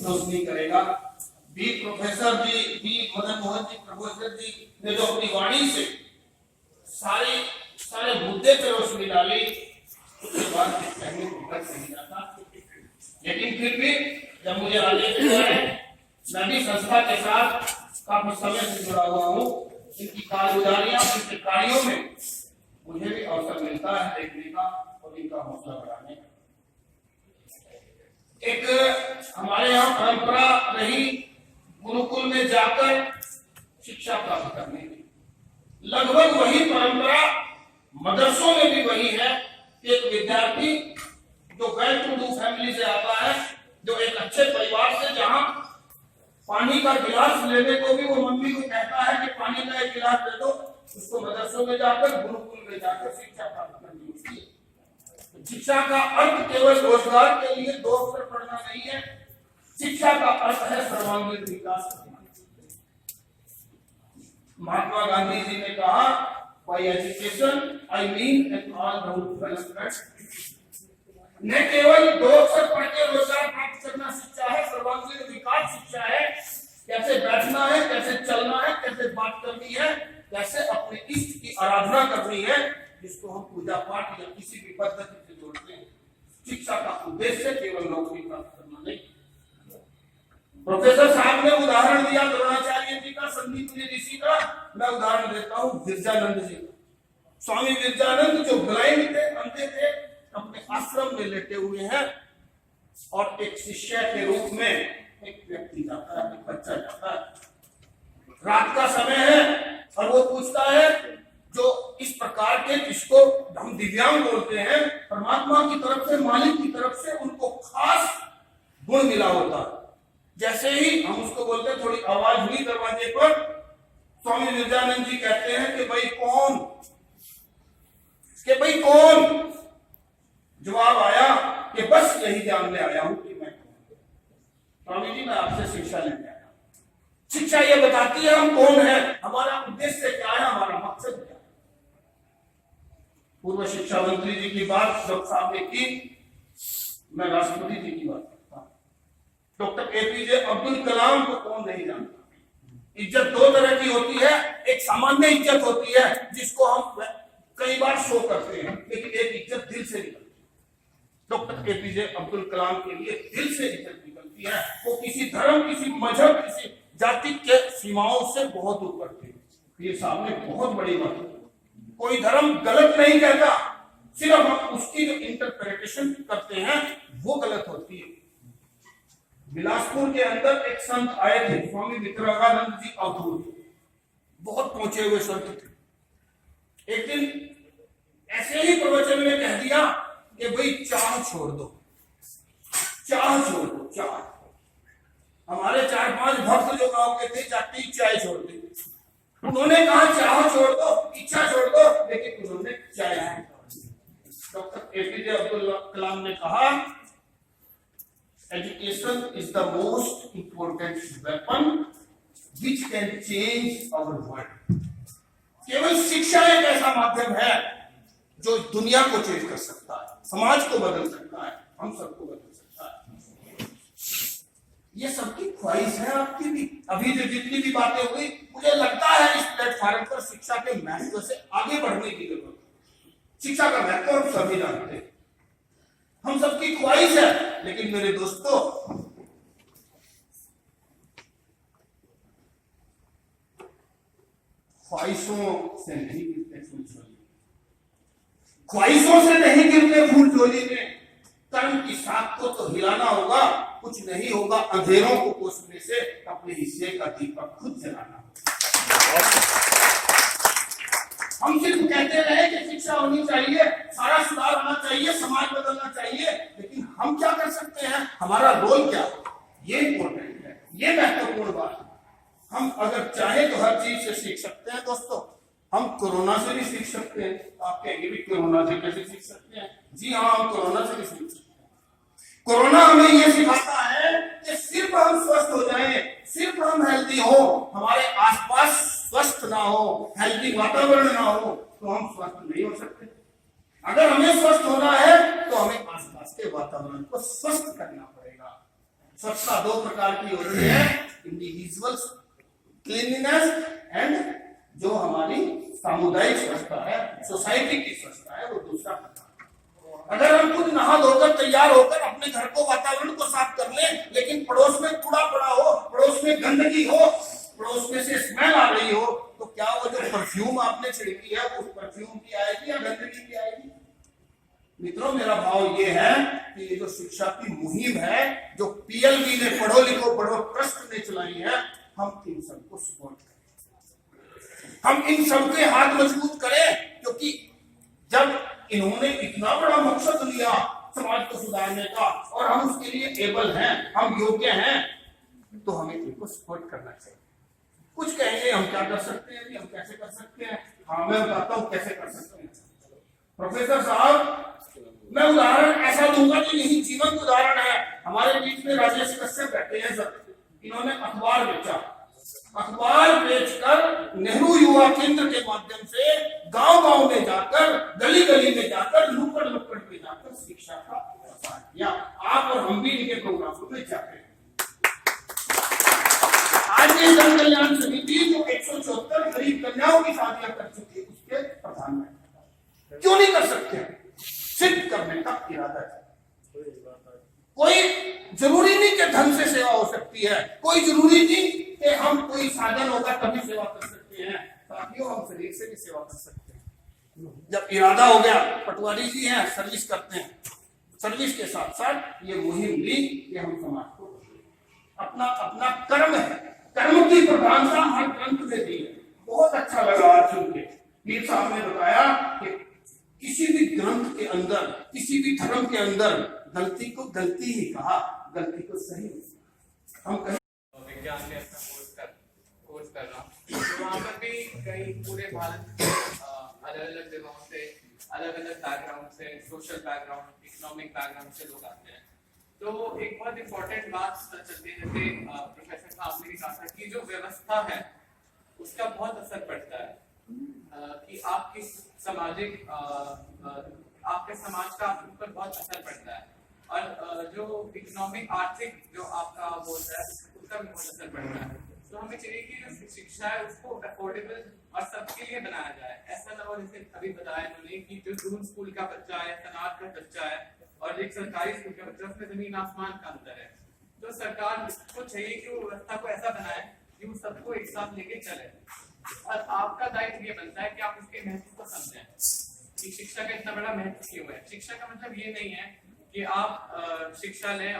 रोशनी करेगा। B professor जी, B Madan Mohan ji professor जी ने जो अपनी वाणी से सारे मुद्दे पे रोशनी डाली, उसके बाद कहने को बच नहीं जाता। लेकिन फिर भी जब मुझे आगे हुआ है, मैं भी संस्था के साथ काफी समय से जुड़ा हुआ हूँ, इनकी कारगुजारियां, इनके कार्यों में मुझे भी अवसर मिलता है देखने का और इनका हौसला बढ़ाने का। एक हमारे यहाँ परंपरा रही गुरुकुल में जाकर शिक्षा प्राप्त करने की, लगभग वही परंपरा मदरसों में भी वही है कि एक विद्यार्थी जो वेल टू डू फैमिली से आता है, जो एक अच्छे परिवार से, जहां पानी का गिलास लेने को भी वो मम्मी को कहता है कि पानी का एक गिलास दे दो, उसको मदरसों में जाकर, गुरुकुल में जाकर शिक्षा प्राप्त करनी होती है। शिक्षा का अर्थ केवल रोजगार के लिए 2 अक्षर पढ़ना नहीं है, शिक्षा का अर्थ है सर्वांगीण विकास करना। महात्मा गांधी जी ने कहा, by education I mean an all round development. न केवल 2 अक्षर पढ़ के रोजगार प्राप्त करना शिक्षा है, सर्वांगीण विकास शिक्षा है। कैसे बैठना है, कैसे चलना है, कैसे बात करनी है, कैसे अपने इष्ट की आराधना करनी है, जिसको हम पूजा पाठ या किसी भी पद्धति से जोड़ते हैं। शिक्षा का उद्देश्य केवल नौकरी प्राप्त करना नहीं। प्रोफेसर साहब ने उदाहरण दिया द्रोणाचार्य जी का, संदीप ऋषि का, मैं उदाहरण देता हूँ विरजानंद जी का। स्वामी विरजानंद जो ब्लाइंड थे, अंधे थे, अपने आश्रम में लेटे हुए हैं और एक शिष्य के रूप में एक व्यक्ति जाता है, एक बच्चा जाता है। रात का समय है और वो पूछता है, जो इस प्रकार के, जिसको हम दिव्यांग बोलते हैं, परमात्मा की तरफ से, मालिक की तरफ से उनको खास गुण मिला होता है। जैसे ही हम उसको बोलते हैं, थोड़ी आवाज हुई दरवाजे पर, स्वामी विरजानंद जी कहते हैं कि भाई कौन, जवाब आया कि बस यही जानने आया हूं कि मैं कौन। स्वामी जी, मैं आपसे शिक्षा लेने आया। शिक्षा ये बताती है हम कौन है, हमारा उद्देश्य क्या है, हमारा मकसद क्या है। पूर्व शिक्षा मंत्री जी की बात डॉक्टर साहब ने की, मैं राष्ट्रपति जी की बात करता हूं। डॉक्टर एपीजे अब्दुल कलाम को कौन नहीं जानता। इज्जत 2 तरह की होती है, एक सामान्य इज्जत होती है जिसको हम कई बार शो करते हैं, लेकिन एक इज्जत दिल से निकलती है। डॉक्टर एपीजे अब्दुल कलाम के लिए दिल से इज्जत निकलती है। वो किसी धर्म, किसी मजहब, किसी जाति के सीमाओं से बहुत ऊपर थे। ये सामने बहुत बड़ी बात है। कोई धर्म गलत नहीं कहता, सिर्फ हम उसकी जो इंटरप्रिटेशन करते हैं वो गलत होती है। बिलासपुर के अंदर एक संत आए थे, स्वामी वितरागानंद जी अवधूत, बहुत पहुंचे हुए संत थे। एक दिन ऐसे ही प्रवचन में कह दिया कि भाई चाह छोड़ दो, चाह छोड़ दो, चाह। हमारे 4-5 भक्त जो गांव के थे, जाती चाय छोड़ दी। उन्होंने कहा चाह छोड़ दो, इच्छा छोड़ दो, लेकिन उन्होंने चाय छोड़ दी। डॉक्टर एपीजे अब्दुल कलाम ने कहा, education is the most important weapon which can change our world. केवल शिक्षा एक ऐसा माध्यम है जो दुनिया को चेंज कर सकता है, समाज को बदल सकता है, हम सबको बदल सकता है। ये सबकी ख्वाहिश है, आपकी भी। अभी जो जितनी भी बातें हुई, मुझे लगता है इस प्लेटफॉर्म पर शिक्षा के महत्व से आगे बढ़ने की जरूरत है। शिक्षा का महत्व हम सभी जानते हैं, हम सबकी ख्वाहिश है, लेकिन मेरे दोस्तों, ख्वाहिशों से नहीं गिरते फूल झोली, ख्वाहिशों से नहीं गिरते फूल झोली में। कर्म की साख को तो हिलाना होगा, कुछ नहीं होगा अंधेरों को कोसने से, अपने हिस्से का दीपक खुद जलाना होगा। हम सिर्फ कहते रहे कि शिक्षा होनी चाहिए, सारा सुधार होना चाहिए, समाज बदलना चाहिए, लेकिन हम क्या कर सकते हैं, हमारा रोल क्या है, ये इंपॉर्टेंट है, ये महत्वपूर्ण बात है। हम अगर चाहे तो हर चीज से सीख सकते हैं दोस्तों। हम कोरोना से भी सीख सकते हैं। आप कहेंगे भी कोरोना से कैसे सीख सकते हैं? जी हाँ, हम कोरोना से भी सीख सकते हैं। कोरोना हमें यह सिखाता है कि सिर्फ हम स्वस्थ हो जाएं, सिर्फ हम हेल्दी हो, हमारे आसपास स्वस्थ ना हो, हेल्दी वातावरण ना हो, तो हम स्वस्थ नहीं हो सकते। अगर हमें स्वस्थ होना है तो हमें आसपास के वातावरण को स्वस्थ करना पड़ेगा। स्वच्छता दो प्रकार की होती है, इंडिविजुअल क्लीनलीनेस एंड जो हमारी सामुदायिक स्वच्छता है, सोसाइटी की स्वच्छता है, वो दूसरा प्रकार। अगर हम खुद नहा धोकर तैयार होकर अपने घर को, वातावरण को साफ कर लें, लेकिन पड़ोस में कूड़ा पड़ा हो, पड़ोस में गंदगी हो, पड़ोस में से स्मेल आ रही हो, तो क्या वो जो परफ्यूम आपने छिड़की है वो उस परफ्यूम की आएगी या गंदगी की आएगी? मित्रों, मेरा भाव ये है कि ये जो शिक्षा की मुहिम है, जो पीएलबी ने, पढ़ो लिखो बढ़ो ट्रस्ट ने चलाई है, हम इन सबको सपोर्ट करें, हम इन सबके हाथ मजबूत करें, क्योंकि जब इन्होंने इतना बड़ा मकसद लिया समाज को सुधारने का और हम उसके लिए एबल हैं, हम योग्य हैं, तो हमें इनको सपोर्ट करना चाहिए। कुछ कहेंगे हम क्या कर सकते हैं, हम कैसे कर सकते हैं? हाँ, मैं बताता हूं कैसे कर सकते हैं। प्रोफेसर साहब, मैं उदाहरण ऐसा दूंगा कि यही जीवंत उदाहरण है। हमारे बीच में राजेश कश्यप बैठे हैं सर, इन्होंने अखबार बेचा, अखबार बेचकर नेहरू युवा केंद्र के माध्यम से गांव-गांव में जाकर, गली-गली में जाकर, नुक्कड़-नुक्कड़ पे जाकर शिक्षा का प्रसार किया। आप और हम भी इनके प्रोग्रामों में जाते हैं। आज ये जन कल्याण समिति जो 174 गरीब कन्याओं की शादियां कर चुकी है, उसके प्रधानमंत्री क्यों नहीं कर सकते? सिद्ध करने का इरादा है। कोई जरूरी नहीं कि धन से सेवा हो सकती है, कोई जरूरी नहीं कि हम कोई साधन होगा तभी सेवा कर सकते हैं। साथियों, हम शरीर से भी सेवा कर सकते हैं। जब इरादा हो गया, पटवारी जी हैं, सर्विस करते हैं, सर्विस के साथ साथ ये मुहिम ली कि हम समाज को अपना अपना कर्म है, कर्म की प्रधानता हर ग्रंथ में दी है। बहुत अच्छा लगा आज सुन के। पीर साहब ने बताया कि किसी भी ग्रंथ के अंदर, किसी भी धर्म के अंदर गलती को गलती ही कहा, गलती को सही हम कहें। विज्ञान में अपना कोर्स कर रहा हूँ, तो वहाँ पर भी कई पूरे भारत के अलग अलग जगहों से, अलग अलग बैकग्राउंड से, सोशल बैकग्राउंड, इकोनॉमिक बैकग्राउंड से लोग आते हैं। तो एक बहुत इंपॉर्टेंट बात चलती है, जैसे प्रोफेसर साहब ने कहा था कि जो व्यवस्था है उसका बहुत असर पड़ता है, कि आपकी सामाजिक आपके समाज का आपके ऊपर बहुत असर पड़ता है, और जो इकोनॉमिक आर्थिक जो आपका बोल रहा है उसका भी बहुत असर पड़ता है। तो हमें चाहिए कि जो शिक्षा है उसको अफोर्डेबल और सबके लिए बनाया जाए। ऐसा ना हो जैसे अभी बताया इन्होंने कि जो दून स्कूल का बच्चा है, सनात का बच्चा है और एक सरकारी स्कूल का बच्चा, उसमें जमीन आसमान का अंतर है। तो सरकार को चाहिए कि वो व्यवस्था को ऐसा बनाए कि वो सबको एक साथ लेके चले, और आपका दायित्व ये बनता है कि आप उसके महत्व को समझें कि शिक्षा का इतना बड़ा महत्व क्यों है। शिक्षा का मतलब ये नहीं है कि आप शिक्षा लें